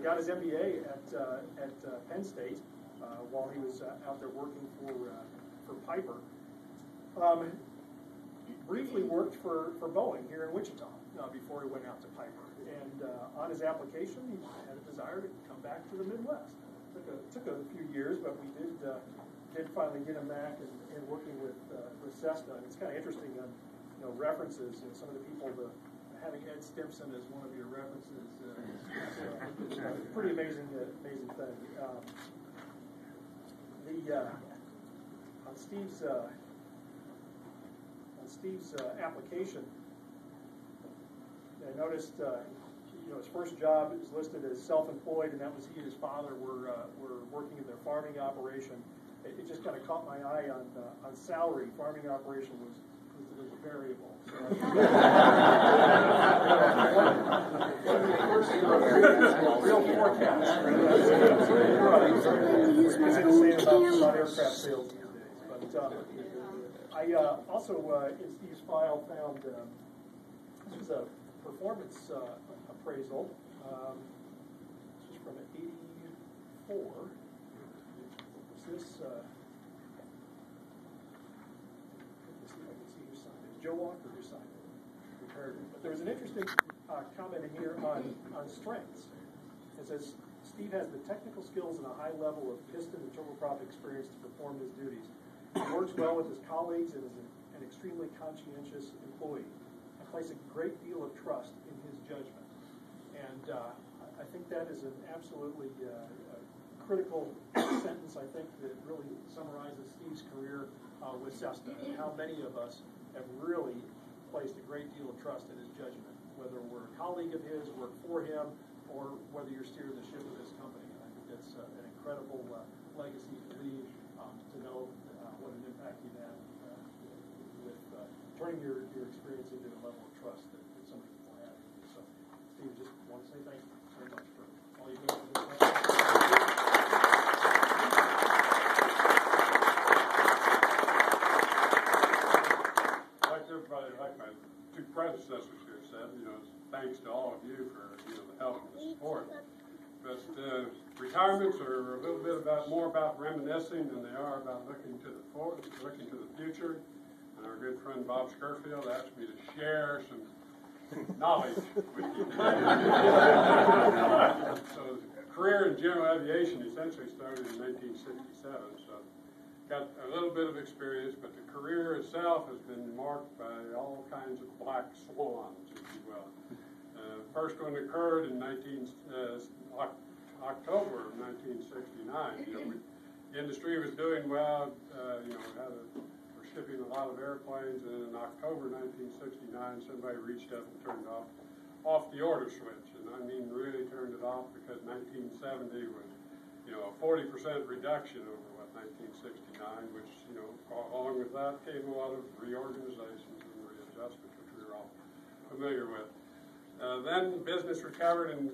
got his MBA at Penn State while he was out there working for Piper. He briefly worked for Boeing here in Wichita before he went out to Piper. And on his application, he had a desire to come back to the Midwest. Took a few years, but we did finally get him back and working with Cessna. And it's kind of interesting on references. Some of the people, having Ed Stimpson as one of your references, it's a pretty amazing thing. On Steve's application, I noticed his first job is listed as self-employed, and that was he and his father were working in their farming operation. It just kind of caught my eye on salary. Farming operation was a variable. Real forecast. Easy to say about aircraft sales these days. But I also in Steve's file found this was a performance appraisal. This is from '84. Is this? Let's see if I can see who signed it. Joe Walker who signed it. But there was an interesting comment in here on strengths. It says Steve has the technical skills and a high level of piston and turboprop experience to perform his duties. He works well with his colleagues and is an extremely conscientious employee. I place a great deal of trust in his judgment. And I think that is an absolutely critical sentence, I think, that really summarizes Steve's career with Cessna and how many of us have really placed a great deal of trust in his judgment, whether we're a colleague of his, work for him, or whether you're steering the ship of this company. And I think that's an incredible legacy to leave, to know what an impact you've had with turning your experience into a level of trust that so many people have. So, Steve, just want to say thank you very much for all you've done for this company. Everybody, like my two predecessors here said, thanks to all of you for the help and the support. But retirements are a little bit more about reminiscing than they are about looking to the future. And our good friend Bob Scurfield asked me to share some knowledge with you today. So, career in general aviation essentially started in 1967. So. Got a little bit of experience, but the career itself has been marked by all kinds of black swans, if you will. First one occurred in October of 1969. The industry was doing well. We're shipping a lot of airplanes, and in October 1969, somebody reached up and turned off the order switch, and I mean really turned it off, because 1970 was, a 40% reduction over 1969, which, along with that came a lot of reorganizations and readjustments, which we were all familiar with. Then business recovered and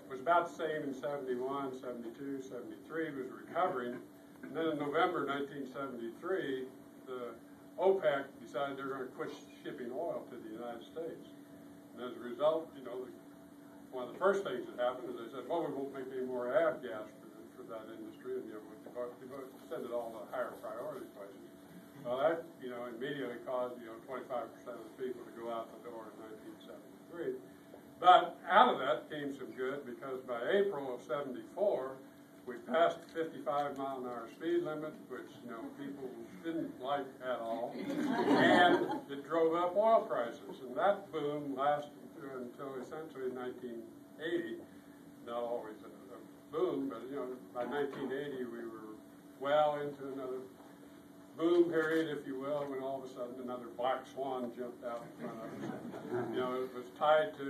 was about the same in 71, 72, 73, was recovering. And then in November 1973, the OPEC decided they're going to quit shipping oil to the United States. And as a result, one of the first things that happened is they said, well, we won't make any more avgas for that industry, and we'll send it all to higher priority places. Well, that immediately caused 25% of the people to go out the door in 1973. But out of that came some good, because by April of '74, we passed the 55-mile-an-hour speed limit, which people didn't like at all, and it drove up oil prices, and that boom lasted until essentially 1980. Not always a boom, but by 1980 we were well into another boom period, if you will, when all of a sudden another black swan jumped out in front of us. It was tied to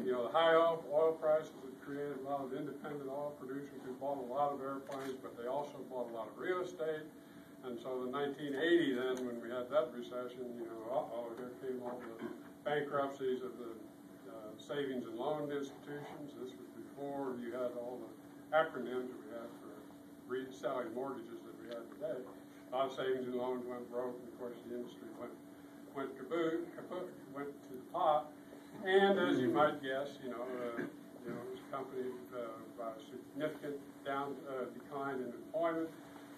the high oil prices that created a lot of independent oil producers who bought a lot of airplanes, but they also bought a lot of real estate. And so in 1980, then, when we had that recession, here came all the bankruptcies of the savings and loan institutions. This was before you had all the acronyms that we had for reselling mortgages that we had today. A lot of savings and loans went broke, and of course the industry went kaput, went to the pot. And as you might guess, You know, it was accompanied by a significant decline in employment.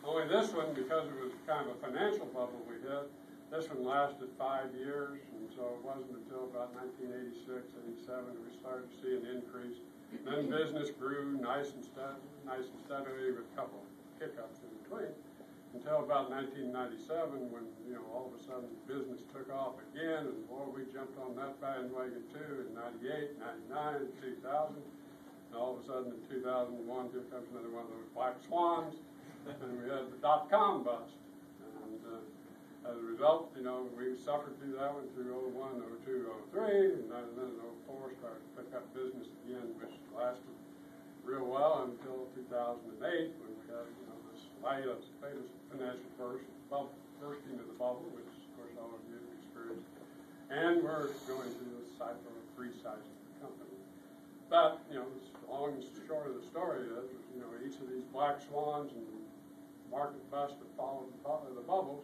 Only this one, because it was kind of a financial bubble we hit, this one lasted 5 years, and so it wasn't until about 1986, 87 we started to see an increase. Then business grew nice and steadily with a couple of hiccups in between, until about 1997 when, you know, all of a sudden business took off again, and boy, we jumped on that bandwagon too in 98, 99, 2000. And all of a sudden in 2001, here comes another one of those black swans, and we had the dot-com bust. And as a result, you know, we suffered through that one through 01, 02, 03, and then in 04 started to pick up business again, which lasted real well until 2008 when we had, you know, this latest financial bursting of the bubble, which of course all of you have experienced. And we're going through the cycle of resizing the company. But, you know, the long and short of the story is, you know, each of these black swans and market bust that followed the bubbles,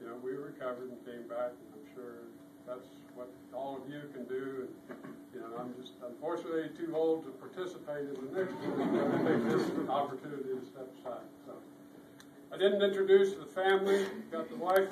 you know, we recovered and came back, and I'm sure that's what all of you can do. And, you know, I'm just unfortunately too old to participate in the next one. I take this opportunity to step aside. So I didn't introduce the family. Got the wife